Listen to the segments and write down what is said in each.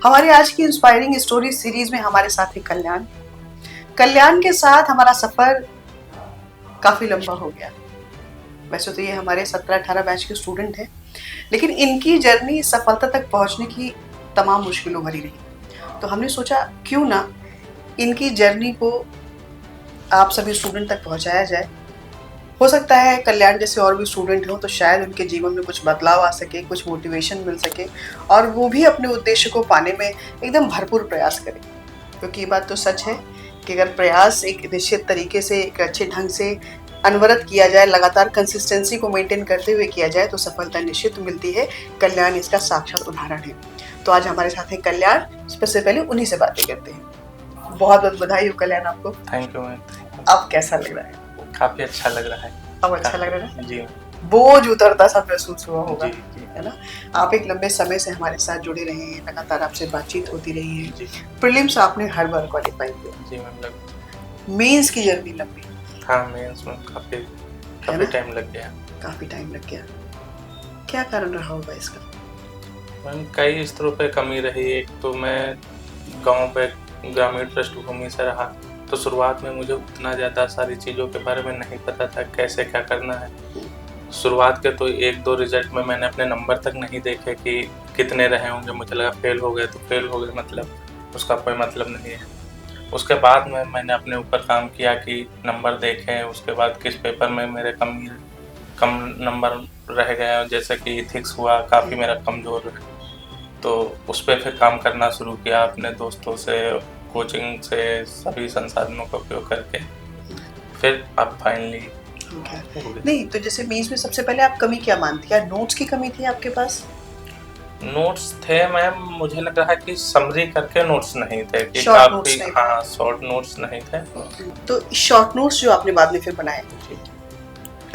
हमारी आज की इंस्पायरिंग स्टोरी सीरीज में हमारे साथ है कल्याण। कल्याण के साथ हमारा सफर काफी लंबा हो गया। वैसे तो ये हमारे 17-18 बैच के स्टूडेंट हैं, लेकिन इनकी जर्नी सफलता तक पहुंचने की तमाम मुश्किलों भरी रही। तो हमने सोचा क्यों ना इनकी जर्नी को आप सभी स्टूडेंट तक पहुंचाया जाए। हो सकता है कल्याण जैसे और भी स्टूडेंट हो तो शायद उनके जीवन में कुछ बदलाव आ सके, कुछ मोटिवेशन मिल सके और वो भी अपने उद्देश्य को पाने में एकदम भरपूर प्रयास करें। क्योंकि ये बात तो सच है कि अगर प्रयास एक निश्चित तरीके से, एक अच्छे ढंग से अनवरत किया जाए, लगातार कंसिस्टेंसी को मेंटेन करते हुए किया जाए तो सफलता निश्चित मिलती है। कल्याण इसका साक्षात उदाहरण है। तो आज हमारे साथ है कल्याण। सबसे पहले उन्हीं से बातें करते हैं। बहुत बहुत बधाई हो कल्याण आपको। Thank you ma'am. अब कैसा लग रहा है? काफी अच्छा लग रहा है। अब अच्छा लग रहा है? जी। बोझ उतरता सा महसूस हुआ होगा, जी। है ना? आप एक लंबे समय से हमारे साथ जुड़े रहे हैं, लगातार आपसे बातचीत होती रही है। जी। प्रीलिम्स आपने हर बार क्वालिफाई किया। जी मैम। मेंस की जर्नी लंबी। हाँ, मेंस में काफी टाइम लग गया। काफी टाइम लग गया। क्या कारण रहा होगा इसका? मैम कई स्तरों पे कमी रही। एक तो मैं गांव पे ग्रामीण पृष्ठभूमि से रहा, तो शुरुआत में मुझे उतना ज़्यादा सारी चीज़ों के बारे में नहीं पता था कैसे क्या करना है। शुरुआत के तो 1-2 रिजल्ट में मैंने अपने नंबर तक नहीं देखे कि कितने रहे होंगे। मुझे लगा फेल हो गए तो फेल हो गए, मतलब उसका कोई मतलब नहीं है। उसके बाद में मैंने अपने ऊपर काम किया कि नंबर देखें, उसके बाद किस पेपर में मेरे कम नंबर रह गए। जैसे कि इथिक्स हुआ, काफ़ी मेरा कमज़ोर है, तो उस पर फिर काम करना शुरू किया अपने दोस्तों से, कोचिंग से, सभी संसाधनों का उपयोग करके। फिर अब फाइनली नहीं, तो जैसे मेंस में सबसे पहले आप कमी क्या मानती? क्या नोट्स की कमी थी आपके पास? नोट्स थे मैम, मुझे लग रहा है कि समरी करके नोट्स नहीं थे कि शॉर्ट नोट्स नहीं। हाँ, शॉर्ट नोट्स नहीं थे। तो शॉर्ट नोट्स जो आपने बाद में फिर बनाए,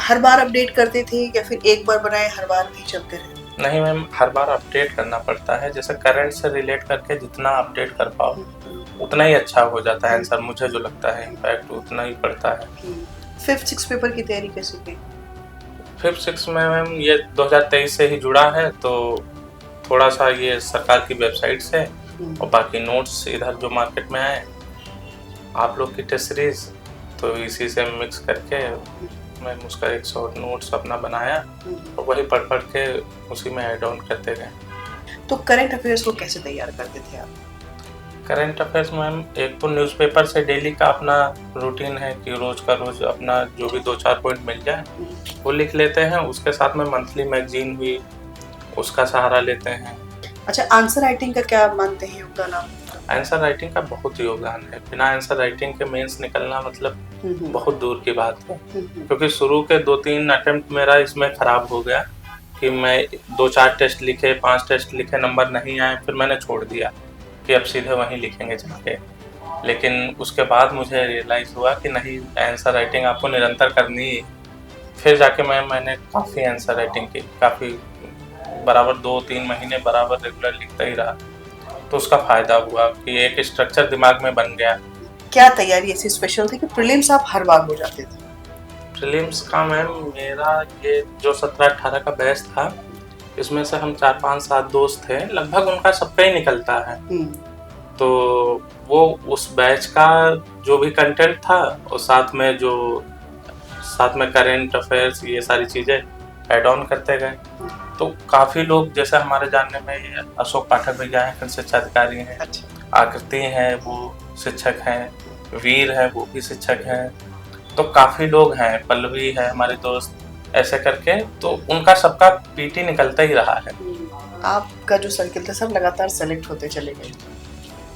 हर बार अपडेट करते थे या फिर एक बार बनाए हर बार नहीं चलते रहे? नहीं मैम, हर बार अपडेट करना पड़ता है। जैसे करंट से रिलेट करके जितना अपडेट कर पाओ उतना ही अच्छा हो जाता है आंसर। मुझे जो लगता है इम्पैक्ट उतना ही पड़ता है। 5th-6 पेपर की तैयारी कैसे की? 5th-6 में मैम ये 2023 से ही जुड़ा है, तो थोड़ा सा ये सरकार की वेबसाइट से और बाकी नोट्स इधर जो मार्केट में आए, आप लोग की टेस्ट सीरीज, तो इसी से मिक्स करके मैंने उसका एक शॉर्ट नोट्स अपना बनाया और वही पढ़ के उसी में ऐड ऑन करते गए। तो करंट अफेयर्स को कैसे तैयार करते थे आप? करंट अफेयर्स मैम एक तो न्यूज़पेपर से डेली का अपना रूटीन है कि रोज का रोज अपना जो भी 2-4 पॉइंट मिल जाए वो लिख लेते हैं। उसके साथ में मंथली मैगजीन हुई, उसका सहारा लेते हैं। अच्छा, आंसर राइटिंग का क्या मानते हैं योगदान आप? आंसर राइटिंग का बहुत योगदान है। बिना आंसर राइटिंग के मेंस निकलना मतलब बहुत दूर की बात है। क्योंकि शुरू के 2-3 अटेम्प्ट मेरा इसमें खराब हो गया कि मैं 2-4 टेस्ट लिखे, 5 टेस्ट लिखे, नंबर नहीं आए, फिर मैंने छोड़ दिया कि अब सीधे वहीं लिखेंगे जाके। लेकिन उसके बाद मुझे रियलाइज़ हुआ कि नहीं, आंसर राइटिंग आपको निरंतर करनी है। फिर जाके मैंने काफ़ी आंसर राइटिंग की, काफ़ी बराबर 2-3 महीने बराबर रेगुलर लिखता ही रहा, तो उसका फ़ायदा हुआ कि एक स्ट्रक्चर दिमाग में बन गया। क्या तैयारी ऐसी स्पेशल थी कि प्रीलिम्स आप हर बार हो जाते थे? प्रीलिम्स का मैम मेरा ये जो 17-18 का बैच था, इसमें से हम 4-5-7 दोस्त थे, लगभग उनका सबका ही निकलता है। तो वो उस बैच का जो भी कंटेंट था और साथ में करेंट अफेयर्स, ये सारी चीज़ें ऐड ऑन करते गए। तो काफ़ी लोग, जैसे हमारे जानने में अशोक पाठक भैया हैं, शिक्षा अधिकारी हैं। आकृति हैं, वो शिक्षक हैं। वीर है, वो भी शिक्षक हैं। तो काफ़ी लोग हैं, पल्लवी है हमारे दोस्त, ऐसे करके तो उनका सबका पीटी निकलता ही रहा है। आपका जो सर्किल था सब लगातार सेलेक्ट होते चले गए,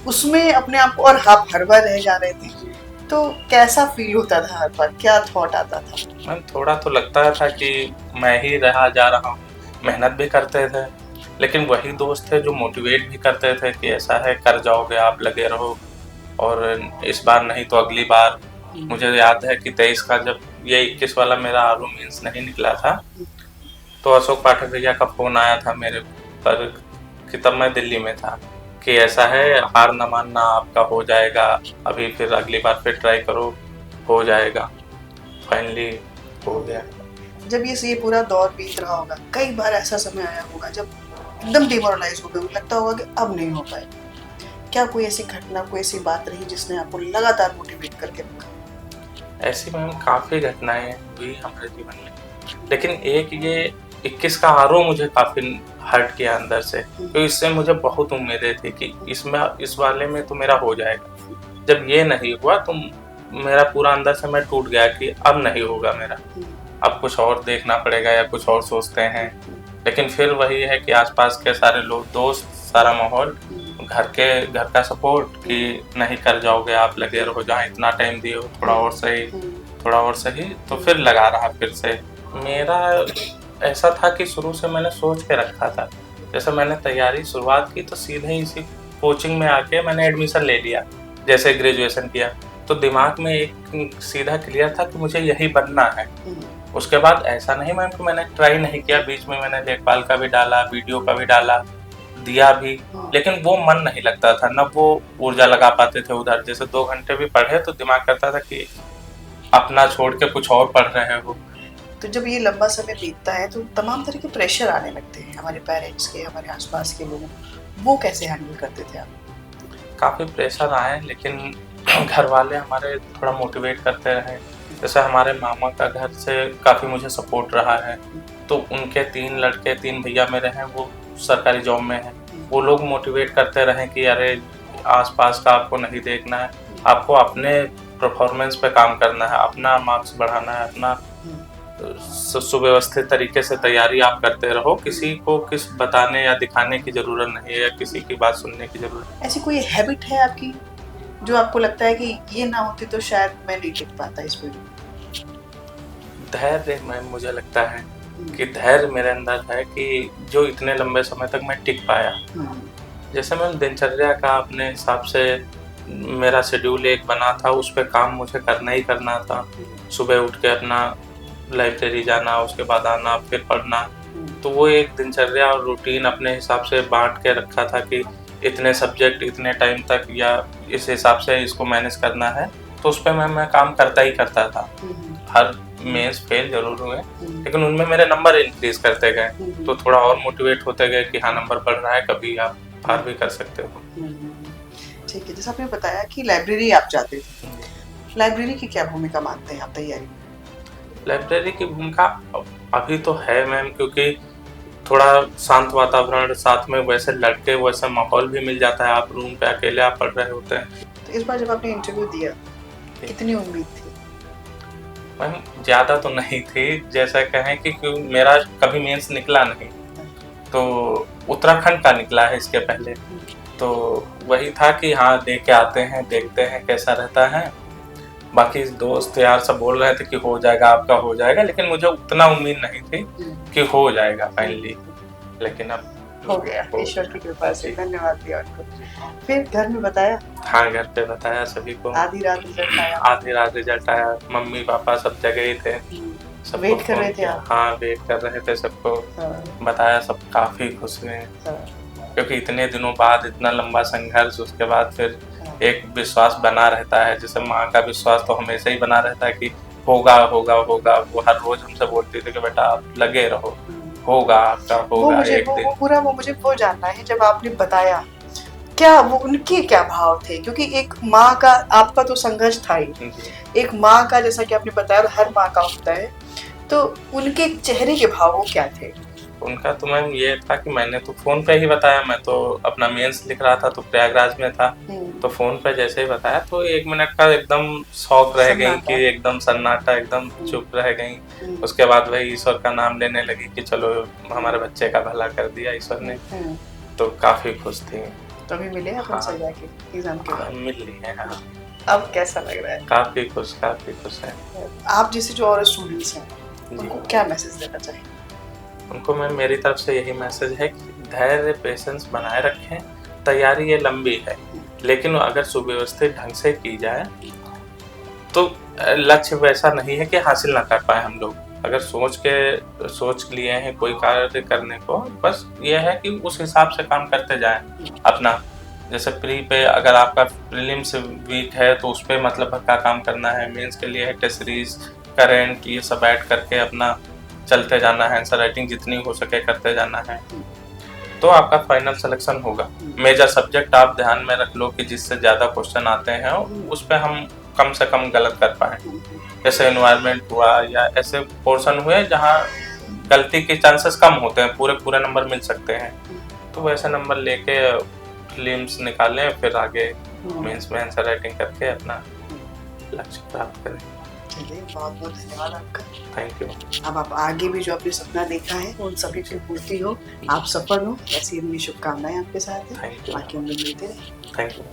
उसमें अपने आप को, और आप हर बार रह जा रहे थे, तो कैसा फील होता था हर बार? क्या थॉट आता था? मैम थोड़ा तो लगता था कि मैं ही रहा जा रहा हूँ। मेहनत भी करते थे, लेकिन वही दोस्त थे जो मोटिवेट भी करते थे कि ऐसा है, कर जाओगे आप, लगे रहो, और इस बार नहीं तो अगली बार। मुझे याद है कि 23 का जब ये 21 वाला मेरा आरओ मीन्स नहीं निकला था, तो अशोक पाठक भैया का फ़ोन आया था मेरे पर कि तब मैं दिल्ली में था कि ऐसा है, हार न मानना, आपका हो जाएगा, अभी फिर अगली बार फिर ट्राई करो, हो जाएगा। फाइनली हो गया। जब ये पूरा दौर बीत रहा होगा, कई बार ऐसा समय आया होगा जब एकदम डिमोरलाइज हो गए, लगता होगा कि अब नहीं हो पाए, क्या कोई ऐसी घटना, कोई ऐसी बात रही जिसने आपको लगातार मोटिवेट करके रखा? ऐसी मैम काफ़ी घटनाएँ हुई हमारे जीवन में, लेकिन एक ये 21 का आरओ मुझे काफ़ी हर्ट किया अंदर से, तो इससे मुझे बहुत उम्मीदें थी कि इस वाले में तो मेरा हो जाएगा। जब ये नहीं हुआ तो मेरा पूरा अंदर से मैं टूट गया कि अब नहीं होगा मेरा, अब कुछ और देखना पड़ेगा या कुछ और सोचते हैं। लेकिन फिर वही है कि आसपास के सारे लोग, दोस्त, सारा माहौल, घर का सपोर्ट कि नहीं कर जाओगे आप, लगे रहो, जहाँ इतना टाइम दिए हो थोड़ा और सही, तो फिर लगा रहा फिर से। मेरा ऐसा था कि शुरू से मैंने सोच के रखा था, जैसे मैंने तैयारी शुरुआत की तो सीधे ही इसी कोचिंग में आके मैंने एडमिशन ले लिया, जैसे ग्रेजुएशन किया तो दिमाग में एक सीधा क्लियर था कि मुझे यही बनना है। उसके बाद ऐसा नहीं मैम कि मैंने ट्राई नहीं किया, बीच में मैंने लेखपाल का भी डाला, वीडियो का भी डाला, दिया भी, लेकिन वो मन नहीं लगता था, न वो ऊर्जा लगा पाते थे उधर। जैसे 2 घंटे भी पढ़े तो दिमाग करता था कि अपना छोड़ के कुछ और पढ़ रहे हो। तो जब ये लंबा समय बीतता है तो तमाम तरह के प्रेशर आने लगते हैं हमारे पेरेंट्स के, हमारे आसपास के लोगों, वो कैसे हैंडल करते थे आप? काफ़ी प्रेशर आए, लेकिन घर वाले हमारे थोड़ा मोटिवेट करते रहे। जैसे हमारे मामा का घर से काफ़ी मुझे सपोर्ट रहा है, तो उनके 3 लड़के, 3 भैया मेरे हैं, वो सरकारी जॉब में हैं। वो लोग मोटिवेट करते रहे कि अरे आसपास का आपको नहीं देखना है, आपको अपने परफॉर्मेंस पे काम करना है, अपना मार्क्स बढ़ाना है, अपना सुव्यवस्थित तरीके से तैयारी आप करते रहो, किसी को कुछ बताने या दिखाने की ज़रूरत नहीं है या किसी की बात सुनने की ज़रूरत। ऐसी कोई हैबिट है आपकी जो आपको लगता है कि ये ना होती तो शायद मैं नहीं टिक पाता इस फील्ड में? धैर्य मैम, मुझे लगता है कि धैर्य मेरे अंदर है कि जो इतने लंबे समय तक मैं टिक पाया। जैसे मैम दिनचर्या का अपने हिसाब से मेरा शेड्यूल एक बना था, उस पे काम मुझे करना ही करना था। सुबह उठ के अपना लाइब्रेरी जाना, उसके बाद आना, फिर पढ़ना, तो वो एक दिनचर्या और रूटीन अपने हिसाब से बांट के रखा था कि इतने सब्जेक्ट इतने टाइम तक या इस हिसाब से इसको मैनेज करना है, तो उस पर मैं काम करता ही करता था। हर मेंस फेल जरूर हुए, लेकिन उनमें मेरे नंबर इंक्रीज करते गए, तो थोड़ा और मोटिवेट होते गए कि हाँ नंबर बढ़ रहा है, कभी आप पार भी कर सकते हो। ठीक है, जैसे आपने बताया कि लाइब्रेरी आप जाते थे, लाइब्रेरी की क्या भूमिका मानते हैं आप तैयारी में? लाइब्रेरी की भूमिका अभी तो है मैम, क्योंकि थोड़ा शांत वातावरण, साथ में वैसे लड़के, वैसा माहौल भी मिल जाता है। आप रूम पे अकेले आप पढ़ रहे होते हैं। तो इस बार जब आपने इंटरव्यू दिया, कितनी उम्मीद थी? मैम ज़्यादा तो नहीं थी, जैसा कहें कि मेरा कभी मेंस निकला नहीं, तो उत्तराखंड का निकला है इसके पहले, तो वही था कि हाँ दे के आते हैं, देखते हैं कैसा रहता है। बाकी दोस्त यार सब बोल रहे थे कि हो जाएगा, आपका हो जाएगा, लेकिन मुझे उतना उम्मीद नहीं थी कि हो जाएगा फाइनली, लेकिन अब हो गया ईश्वर की कृपा से। धन्यवाद दिया उनको। फिर घर में बताया? हाँ, घर पे बताया सभी को। आधी रात रिजल्ट आया? आधी रात रिजल्ट आया, मम्मी पापा सब जगह ही थे, सब वेट कर रहे थे आप? हाँ वेट कर रहे थे, सबको बताया, सब काफी खुश हुए, क्योंकि इतने दिनों बाद इतना लंबा संघर्ष, उसके बाद फिर एक विश्वास बना रहता है। जैसे माँ का विश्वास तो हमेशा ही बना रहता है कि होगा होगा होगा, वो हर रोज हमसे बोलती थी कि बेटा आप लगे रहो, होगा आपका, होगा एक दिन। वो मुझे वो जानना है, जब आपने बताया क्या वो उनके क्या भाव थे? क्योंकि एक माँ का, आपका तो संघर्ष था ही, एक माँ का जैसा कि आपने बताया हर माँ का होता है, तो उनके चेहरे के भाव वो क्या थे? उनका तो मैम ये था कि मैंने तो फोन पे ही बताया, मैं तो अपना मेंस लिख रहा था तो प्रयागराज में था, तो फोन पे जैसे ही बताया तो 1 मिनट का एकदम शौक रह गई कि एकदम सन्नाटा, एकदम चुप रह गई। उसके बाद वही ईश्वर का नाम लेने लगी कि चलो हमारे बच्चे का भला कर दिया ईश्वर ने, तो काफी खुश थी। तो अभी मिले आप उनसे जाके एग्जाम के बाद? मिल ली है। हाँ। अब कैसा लग रहा है? काफी खुश है। आप जैसे जो और स्टूडेंट्स हैं उनको क्या मैसेज देना चाहिए? उनको मैम मेरी तरफ से यही मैसेज है कि धैर्य, पेशेंस बनाए रखें। तैयारी ये लंबी है, लेकिन अगर सुव्यवस्थित ढंग से की जाए तो लक्ष्य वैसा नहीं है कि हासिल ना कर पाए हम लोग। अगर सोच लिए हैं कोई कार्य करने को, बस ये है कि उस हिसाब से काम करते जाएं अपना। जैसे प्री पे अगर आपका प्रीलिम्स वीक है तो उस पर मतलब का काम करना है, मेंस के लिए है टेस्ट सीरीज, करेंट, ये सब ऐड करके अपना चलते जाना है, आंसर राइटिंग जितनी हो सके करते जाना है। तो आपका फाइनल सिलेक्शन होगा। मेजर सब्जेक्ट आप ध्यान में रख लो कि जिससे ज़्यादा क्वेश्चन आते हैं उस पर हम कम से कम गलत कर पाए। जैसे एनवायरनमेंट हुआ या ऐसे पोर्शन हुए जहाँ गलती के चांसेस कम होते हैं, पूरे पूरे नंबर मिल सकते हैं, तो वैसे नंबर लेके फिल्म्स निकालें, फिर आगे मेंस में आंसर राइटिंग करके अपना लक्ष्य प्राप्त करें। चलिए, बहुत बहुत धन्यवाद आपका। Thank you. अब आप आगे भी जो अपने सपना देखा है उन सभी की पूर्ति हो, आप सफल हो, ऐसी मेरी शुभकामनाएं आपके साथ हैं। Thank you. बाकी हम लोग मिलते रहे। Thank you.